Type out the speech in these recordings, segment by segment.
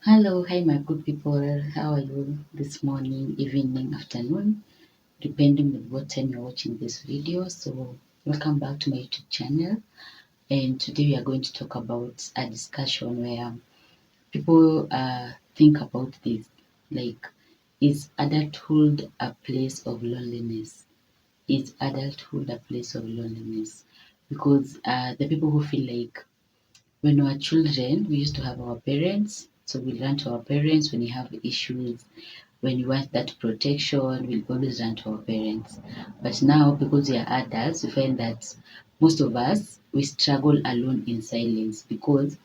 Hello, hi my good people. How are you this morning, evening, afternoon, depending on what time you're watching this video. So, welcome back to my YouTube channel. And today we are going to talk about a discussion where people think about this, like, is adulthood a place of loneliness? Is adulthood a place of loneliness? Because the people who feel like when we were children, we used to have our parents, so we run to our parents when you have issues, when you want that protection, we'll always run to our parents. But now, because we are adults, we find that most of us we struggle alone in silence because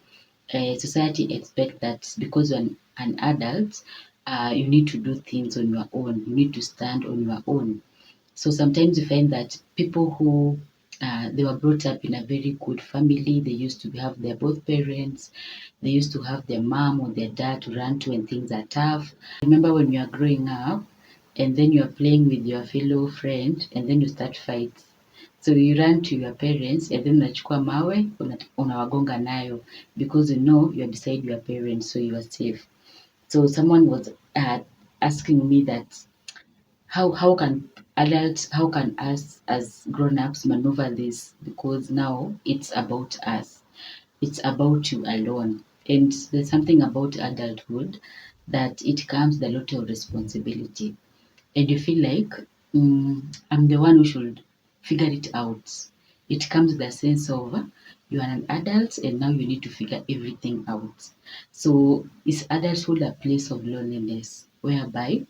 society expects that because you're an adult, you need to do things on your own. You need to stand on your own. So sometimes you find that people who they were brought up in a very good family, they used to have their both parents, they used to have their mom or their dad to run to when things are tough. Remember when you are growing up and then you are playing with your fellow friend and then you start fights. So you run to your parents and then unachukua mawe unawagonga nayo because you know you are beside your parents so you are safe. So someone was asking me that how can how can us as grown-ups maneuver this because now it's about us, it's about you alone, and there's something about adulthood that it comes with a lot of responsibility and you feel like I'm the one who should figure it out. It comes with a sense of you are an adult and now you need to figure everything out. So is adulthood a place of loneliness whereby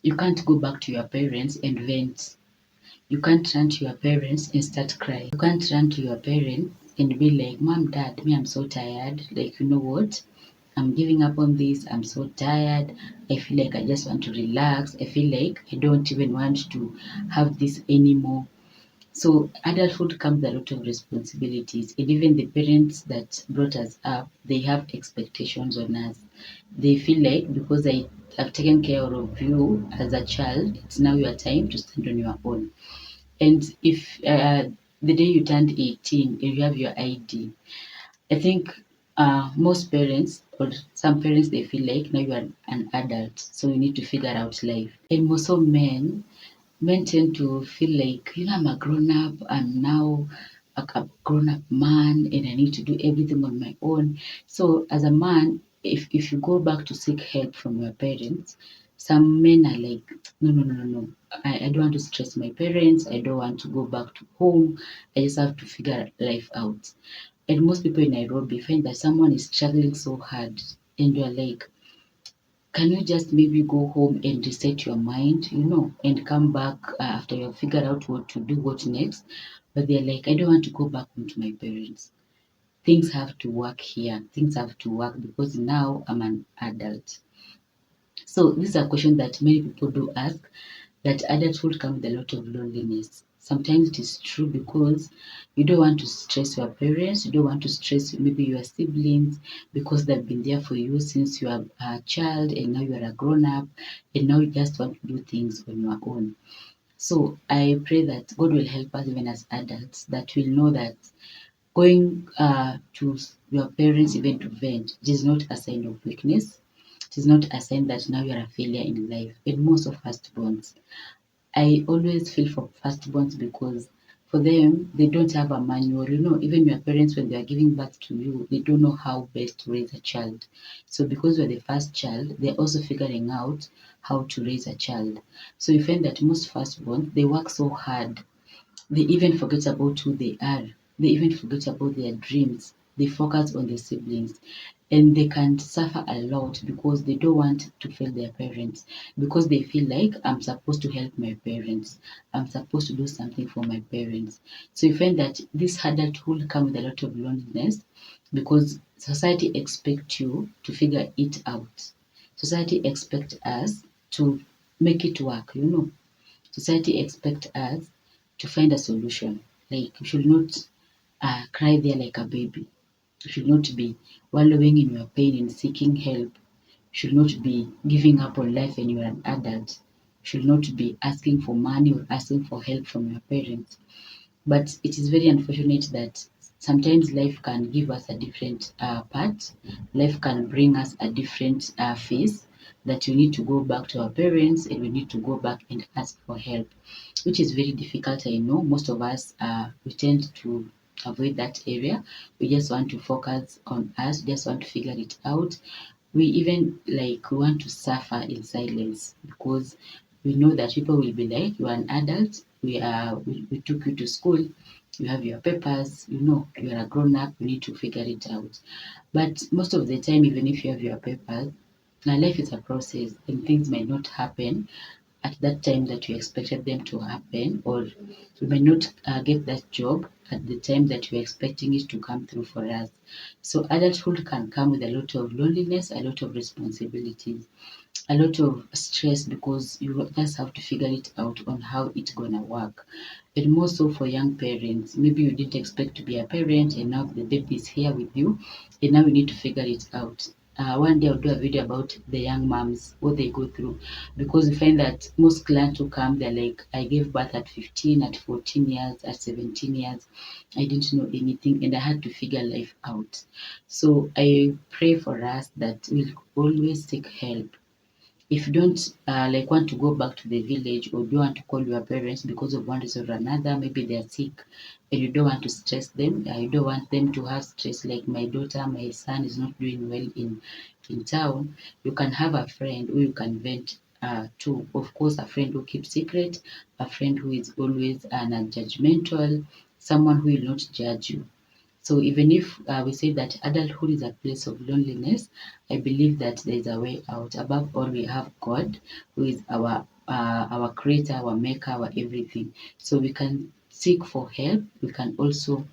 you can't go back to your parents and vent. You can't run to your parents and start crying. You can't run to your parents and be like, Mom, Dad, me, I'm so tired. Like, you know what? I'm giving up on this. I'm so tired. I feel like I just want to relax. I feel like I don't even want to have this anymore. So adulthood comes a lot of responsibilities, and even the parents that brought us up, they have expectations on us. They feel like because I have taken care of you as a child, it's now your time to stand on your own. And if the day you turned 18 and you have your ID, I think most parents or some parents they feel like now you are an adult, so you need to figure out life. And most of men tend to feel like, I'm a grown up, I'm now a grown up man and I need to do everything on my own. So as a man, if you go back to seek help from your parents, some men are like, no, no, no, no, no. I don't want to stress my parents. I don't want to go back to home. I just have to figure life out. And most people in Nairobi find that someone is struggling so hard and you're like, can you just maybe go home and reset your mind, and come back after you've figured out what to do, what next? But they're like, I don't want to go back home to my parents. Things have to work here. Things have to work because now I'm an adult. So these are questions that many people do ask that adulthood comes with a lot of loneliness. Sometimes it is true because you don't want to stress your parents, you don't want to stress maybe your siblings because they've been there for you since you are a child and now you are a grown up and now you just want to do things on your own. So I pray that God will help us even as adults that we'll know that going to your parents even to vent, it is not a sign of weakness. It is not a sign that now you are a failure in life. And most of firstborns, I always feel for firstborns because for them, they don't have a manual. Even your parents, when they are giving birth to you, they don't know how best to raise a child. So because you're the first child, they're also figuring out how to raise a child. So you find that most firstborns, they work so hard they even forget about who they are. They even forget about their dreams. They focus on their siblings. And they can suffer a lot because they don't want to fail their parents. Because they feel like I'm supposed to help my parents. I'm supposed to do something for my parents. So you find that this adulthood comes with a lot of loneliness because society expects you to figure it out. Society expects us to make it work. Society expects us to find a solution. Like you should not cry there like a baby. You should not be wallowing in your pain and seeking help. You should not be giving up on life when you are an adult. You should not be asking for money or asking for help from your parents. But it is very unfortunate that Sometimes life can give us a different part. Life can bring us a different phase that we need to go back to our parents and we need to go back and ask for help, which is very difficult. I know most of us we tend to avoid that area. We just want to focus on us, just want to figure it out. We even like we want to suffer in silence because we know that people will be like, you are an adult, we took you to school, you have your papers, you know, you are a grown up, you need to figure it out. But most of the time, even if you have your papers, life is a process and things might not happen at that time that you expected them to happen, or you may not get that job at the time that you're expecting it to come through for us. So adulthood can come with a lot of loneliness, a lot of responsibilities, a lot of stress because you just have to figure it out on how it's gonna work. And more so for young parents, maybe you didn't expect to be a parent and now the baby is here with you and now you need to figure it out. One day I'll do a video about the young moms, what they go through, because we find that most clients who come, they're like, I gave birth at 15, at 14 years, at 17 years. I didn't know anything and I had to figure life out. So I pray for us that we'll always seek help. If you don't like want to go back to the village or don't want to call your parents because of one reason or another, maybe they are sick and you don't want to stress them, you don't want them to have stress like my daughter, my son is not doing well in town, you can have a friend who you can vent to. Of course, a friend who keeps secret, a friend who is always non-judgmental, someone who will not judge you. So even if we say that adulthood is a place of loneliness, I believe that there is a way out. Above all, we have God, who is our creator, our maker, our everything. So we can seek for help. We can also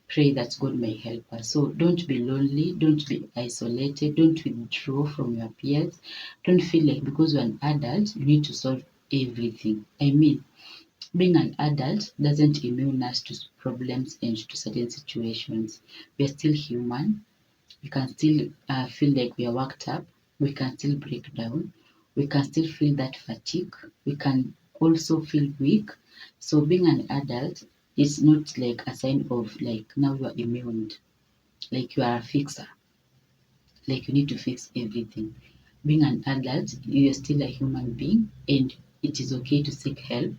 pray that God may help us. So don't be lonely. Don't be isolated. Don't withdraw from your peers. Don't feel like because you're an adult, you need to solve everything. I mean, being an adult doesn't immune us to problems and to certain situations. We are still human. We can still feel like we are worked up. We can still break down. We can still feel that fatigue. We can also feel weak. So being an adult is not like a sign of like now you are immune, like you are a fixer, like you need to fix everything. Being an adult, you are still a human being and it is okay to seek help.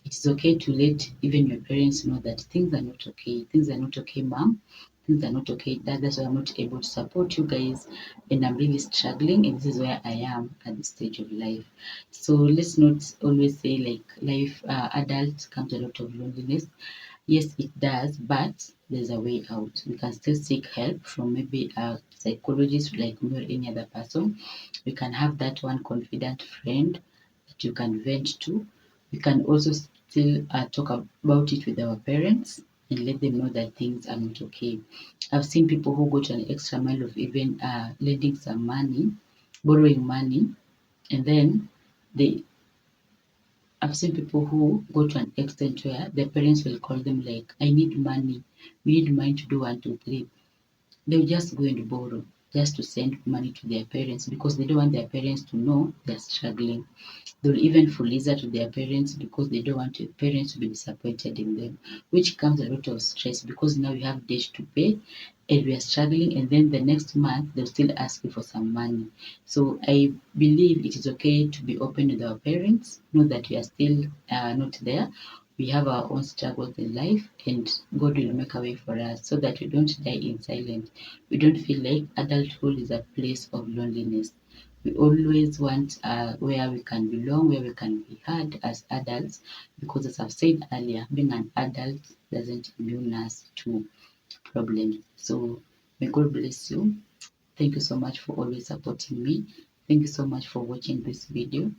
It is okay to let even your parents know that things are not okay. Things are not okay, mom. Things are not okay. That's why I'm not able to support you guys and I'm really struggling and this is where I am at this stage of life. So let's not always say like life adult comes a lot of loneliness. Yes, it does, but there's a way out. We can still seek help from maybe a psychologist like me or any other person. We can have that one confident friend that you can vent to. We can also still talk about it with our parents and let them know that things are not okay. I've seen people who go to an extra mile of even lending some money, borrowing money, and then they I've seen people who go to an extent where their parents will call them like, I need money. We need money to do one, two, three. They'll just go and borrow just to send money to their parents because they don't want their parents to know they're struggling. They'll even fuliza to their parents because they don't want their parents to be disappointed in them, which comes a lot of stress because now you have debt to pay and we are struggling and then the next month they'll still ask you for some money. So I believe it is okay to be open with our parents, know that we are still not there. We have our own struggles in life and God will make a way for us so that we don't die in silence. We don't feel like adulthood is a place of loneliness. We always want where we can belong, where we can be heard as adults, because as I've said earlier, being an adult doesn't immune us to problems. So may God bless you. Thank you so much for always supporting me. Thank you so much for watching this video.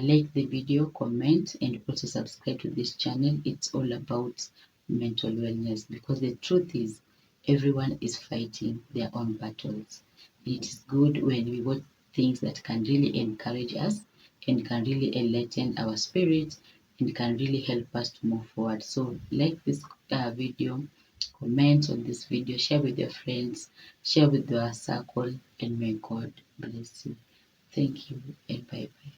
Like the video, comment, and also subscribe to this channel. It's all about mental wellness because the truth is, everyone is fighting their own battles. It is good when we watch things that can really encourage us and can really enlighten our spirit and can really help us to move forward. So, like this video, comment on this video, share with your friends, share with your circle, and may God bless you. Thank you and bye bye.